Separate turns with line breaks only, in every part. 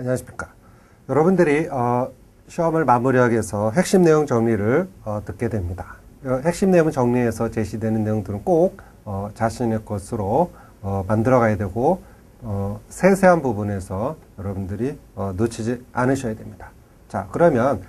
안녕하십니까. 여러분들이 시험을 마무리하기 위해서 핵심 내용 정리를 듣게 됩니다. 핵심 내용 정리해서 제시되는 내용들은 꼭 자신의 것으로 만들어 가야 되고 세세한 부분에서 여러분들이 놓치지 않으셔야 됩니다. 자, 그러면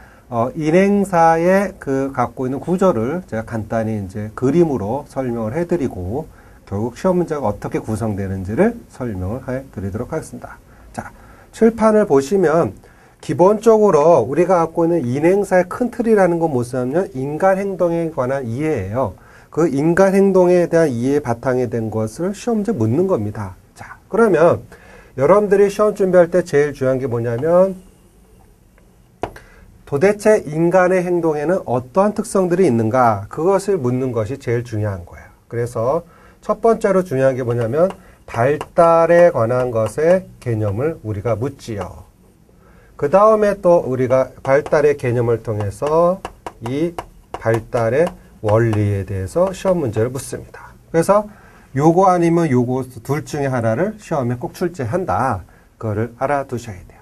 인행사의 갖고 있는 구조를 제가 간단히 이제 그림으로 설명을 해드리고 결국 시험 문제가 어떻게 구성되는지를 설명을 해드리도록 하겠습니다. 자, 칠판을 보시면 기본적으로 우리가 갖고 있는 인행사의 큰 틀이라는 건 무엇이냐면 인간 행동에 관한 이해예요. 그 인간 행동에 대한 이해에 바탕이 된 것을 시험 문제 묻는 겁니다. 자, 그러면 여러분들이 시험 준비할 때 제일 중요한 게 뭐냐면 도대체 인간의 행동에는 어떠한 특성들이 있는가, 그것을 묻는 것이 제일 중요한 거예요. 그래서 첫 번째로 중요한 게 뭐냐면 발달에 관한 것의 개념을 우리가 묻지요. 그 다음에 또 우리가 발달의 개념을 통해서 이 발달의 원리에 대해서 시험 문제를 묻습니다. 그래서 요거 아니면 요거 둘 중에 하나를 시험에 꼭 출제한다. 그거를 알아두셔야 돼요.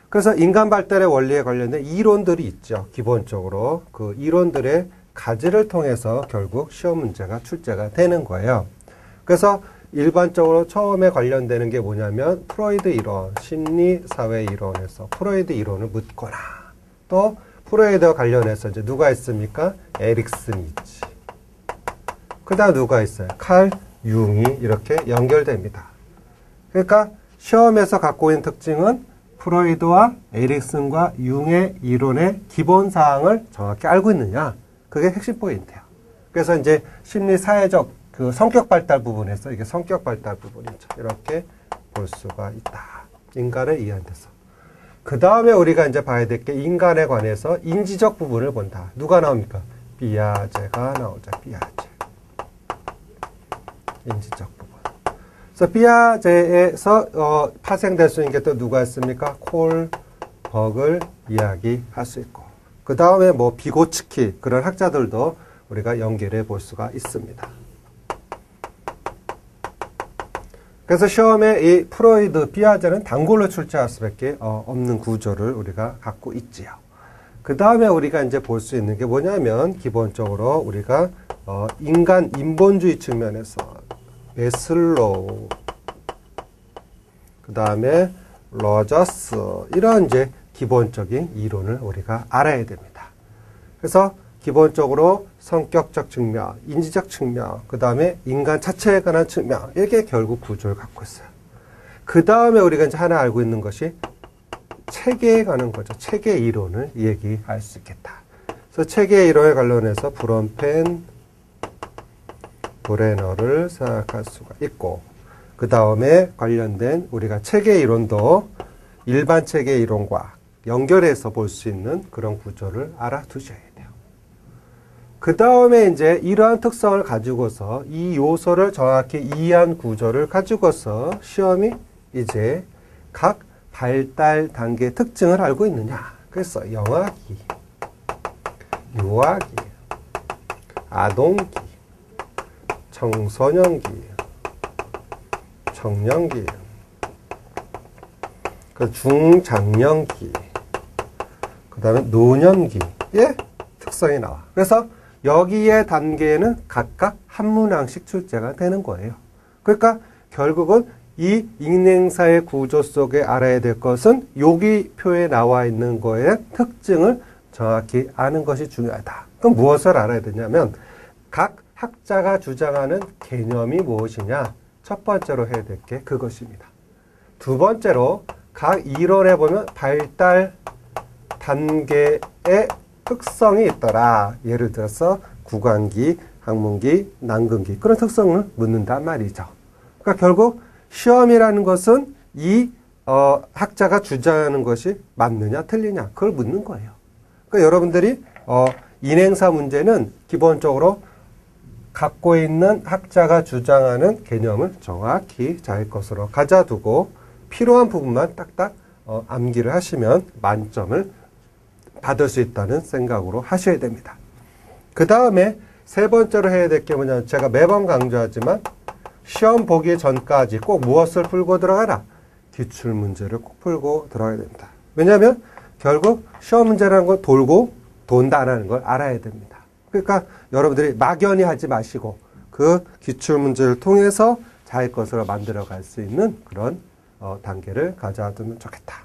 그래서 인간 발달의 원리에 관련된 이론들이 있죠. 기본적으로 그 이론들의 가지를 통해서 결국 시험 문제가 출제가 되는 거예요. 그래서 일반적으로 처음에 관련되는 게 뭐냐면 프로이드 이론, 심리사회 이론에서 프로이드 이론을 묻거나 또 프로이드와 관련해서 이제 누가 있습니까? 에릭슨이 있지. 그 다음 누가 있어요? 칼 융이 이렇게 연결됩니다. 그러니까 시험에서 갖고 있는 특징은 프로이드와 에릭슨과 융의 이론의 기본사항을 정확히 알고 있느냐. 그게 핵심 포인트예요. 그래서 이제 심리사회적 그 성격 발달 부분에서 이게 성격 발달 부분이죠. 이렇게 볼 수가 있다. 인간을 이해한 데서. 그 다음에 우리가 이제 봐야 될 게 인간에 관해서 인지적 부분을 본다. 누가 나옵니까? 피아제가 나오죠. 피아제. 인지적 부분. 그래서 피아제에서 파생될 수 있는 게 또 누가 있습니까? 콜버글 이야기할 수 있고. 그 다음에 뭐 비고츠키 그런 학자들도 우리가 연결해 볼 수가 있습니다. 그래서 시험에 이 프로이드, 피아제는 단골로 출제할 수밖에 없는 구조를 우리가 갖고 있지요. 그 다음에 우리가 이제 볼 수 있는 게 뭐냐면 기본적으로 우리가 인간 인본주의 측면에서 메슬로우, 그 다음에 로저스 이런 이제 기본적인 이론을 우리가 알아야 됩니다. 그래서 기본적으로 성격적 측면, 인지적 측면, 그 다음에 인간 자체에 관한 측면, 이게 결국 구조를 갖고 있어요. 그 다음에 우리가 이제 하나 알고 있는 것이 체계에 관한 거죠. 체계 이론을 얘기할 수 있겠다. 그래서 체계 이론에 관련해서 브론펜, 브레너를 생각할 수가 있고, 그 다음에 관련된 우리가 체계 이론도 일반 체계 이론과 연결해서 볼 수 있는 그런 구조를 알아두셔야 돼요. 그 다음에 이제 이러한 특성을 가지고서 이 요소를 정확히 이해한 구조를 가지고서 시험이 이제 각 발달 단계의 특징을 알고 있느냐. 그래서 영아기, 유아기, 아동기, 청소년기, 청년기, 그 중장년기, 그 다음에 노년기의 특성이 나와. 그래서 여기에 단계에는 각각 한 문항씩 출제가 되는 거예요. 그러니까 결국은 이 인행사의 구조 속에 알아야 될 것은 여기 표에 나와 있는 거의 특징을 정확히 아는 것이 중요하다. 그럼 무엇을 알아야 되냐면 각 학자가 주장하는 개념이 무엇이냐. 첫 번째로 해야 될 게 그것입니다. 두 번째로 각 이론에 보면 발달 단계의 특성이 있더라. 예를 들어서 구강기, 학문기, 난근기 그런 특성을 묻는단 말이죠. 그러니까 결국 시험이라는 것은 이 학자가 주장하는 것이 맞느냐 틀리냐 그걸 묻는 거예요. 그러니까 여러분들이 인행사 문제는 기본적으로 갖고 있는 학자가 주장하는 개념을 정확히 자기 것으로 가져두고 필요한 부분만 딱딱 암기를 하시면 만점을 받을 수 있다는 생각으로 하셔야 됩니다. 그 다음에 세 번째로 해야 될 게 뭐냐면 제가 매번 강조하지만 시험 보기 전까지 꼭 무엇을 풀고 들어가라? 기출문제를 꼭 풀고 들어가야 됩니다. 왜냐하면 결국 시험 문제라는 건 돌고 돈다라는 걸 알아야 됩니다. 그러니까 여러분들이 막연히 하지 마시고 그 기출문제를 통해서 자기 것으로 만들어갈 수 있는 그런 단계를 가져두면 좋겠다.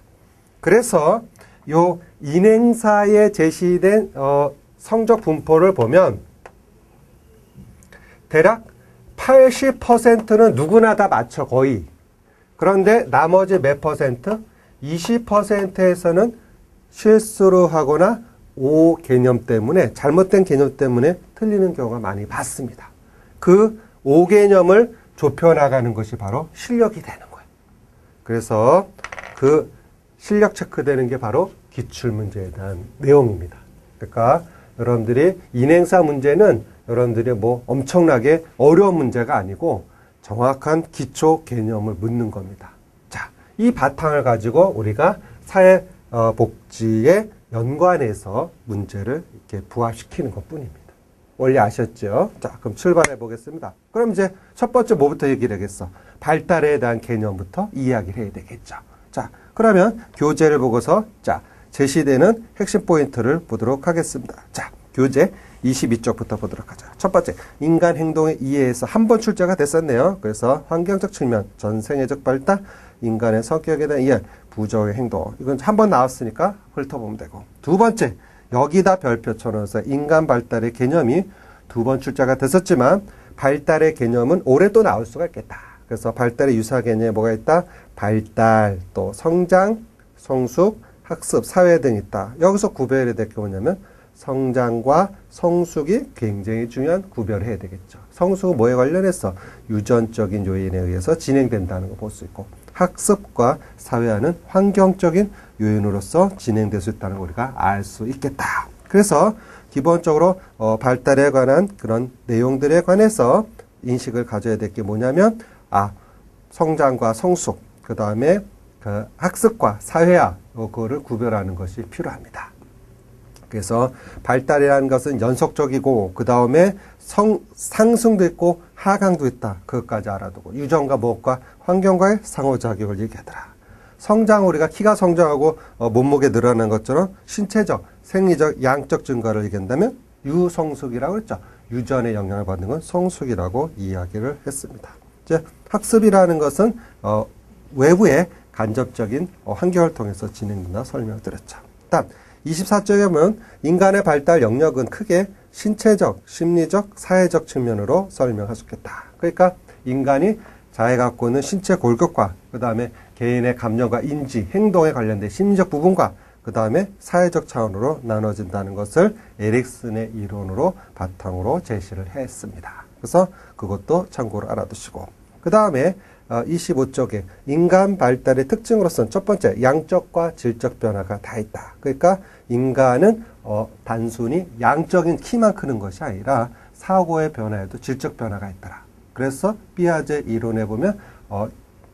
그래서 요 인행사에 제시된 성적 분포를 보면 대략 80%는 누구나 다 맞춰 거의. 그런데 나머지 몇 퍼센트? 20%에서는 실수로 하거나 오 개념 때문에 잘못된 개념 때문에 틀리는 경우가 많이 봤습니다. 그 오 개념을 좁혀나가는 것이 바로 실력이 되는 거예요. 그래서 그 실력 체크되는 게 바로 기출문제에 대한 내용입니다. 그러니까 여러분들이 인행사 문제는 여러분들이 뭐 엄청나게 어려운 문제가 아니고 정확한 기초 개념을 묻는 겁니다. 자, 이 바탕을 가지고 우리가 사회복지에 연관해서 문제를 이렇게 부합시키는 것 뿐입니다. 원리 아셨죠? 자, 그럼 출발해 보겠습니다. 그럼 이제 첫 번째 뭐부터 얘기를 하겠어? 발달에 대한 개념부터 이야기를 해야 되겠죠. 자, 그러면 교재를 보고서 자, 제시되는 핵심 포인트를 보도록 하겠습니다. 자, 교재 22쪽부터 보도록 하죠. 첫 번째, 인간 행동의 이해에서 한 번 출제가 됐었네요. 그래서 환경적 측면, 전생애적 발달, 인간의 성격에 대한 이해, 부족의 행동. 이건 한 번 나왔으니까 훑어보면 되고. 두 번째, 여기다 별표 쳐넣어서 인간 발달의 개념이 두 번 출제가 됐었지만 발달의 개념은 올해 또 나올 수가 있겠다. 그래서 발달의 유사 개념에 뭐가 있다? 발달, 또 성장, 성숙, 학습, 사회 등 있다. 여기서 구별이 될 게 뭐냐면 성장과 성숙이 굉장히 중요한 구별을 해야 되겠죠. 성숙은 뭐에 관련해서 유전적인 요인에 의해서 진행된다는 거 볼 수 있고 학습과 사회화는 환경적인 요인으로서 진행될 수 있다는 걸 우리가 알 수 있겠다. 그래서 기본적으로 발달에 관한 그런 내용들에 관해서 인식을 가져야 될 게 뭐냐면 성장과 성숙, 그 다음에 그 학습과 사회화 그거를 구별하는 것이 필요합니다. 그래서 발달이라는 것은 연속적이고 그 다음에 상승도 있고 하강도 있다. 그것까지 알아두고 유전과 무엇과 환경과의 상호작용을 얘기하더라. 성장 우리가 키가 성장하고 몸무게 늘어나는 것처럼 신체적, 생리적, 양적 증가를 얘기한다면 유성숙이라고 그랬죠. 유전의 영향을 받는 건 성숙이라고 이야기를 했습니다. 이제 학습이라는 것은 외부의 간접적인 환경을 통해서 진행된다 설명드렸죠. 다음 24쪽에 보면 인간의 발달 영역은 크게 신체적, 심리적, 사회적 측면으로 설명할 수 있겠다. 그러니까 인간이 자기가 갖고 있는 신체 골격과 그 다음에 개인의 감정과 인지, 행동에 관련된 심리적 부분과 그 다음에 사회적 차원으로 나눠진다는 것을 에릭슨의 이론으로 바탕으로 제시를 했습니다. 그래서 그것도 참고로 알아두시고 그 다음에 25쪽에 인간 발달의 특징으로서는 첫 번째 양적과 질적 변화가 다 있다. 그러니까 인간은 단순히 양적인 키만 크는 것이 아니라 사고의 변화에도 질적 변화가 있더라. 그래서 피아제 이론에 보면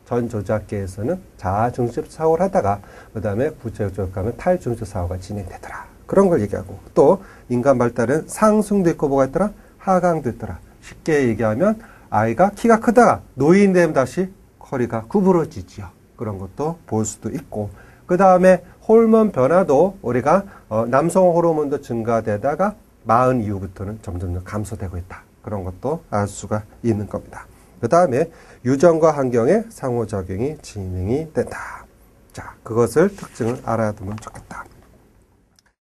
전조작계에서는 자아중심 사고를 하다가 그 다음에 구체적으로 가면 탈중심 사고가 진행되더라. 그런 걸 얘기하고 또 인간 발달은 상승도 있고 뭐가 있더라? 하강도 있더라. 쉽게 얘기하면 아이가 키가 크다가 노인 되면 다시 허리가 구부러지지요. 그런 것도 볼 수도 있고 그 다음에 호르몬 변화도 우리가 남성 호르몬도 증가되다가 40 이후부터는 점점 감소되고 있다. 그런 것도 알 수가 있는 겁니다. 그 다음에 유전과 환경의 상호작용이 진행이 된다. 자, 그것을 특징을 알아두면 좋겠다.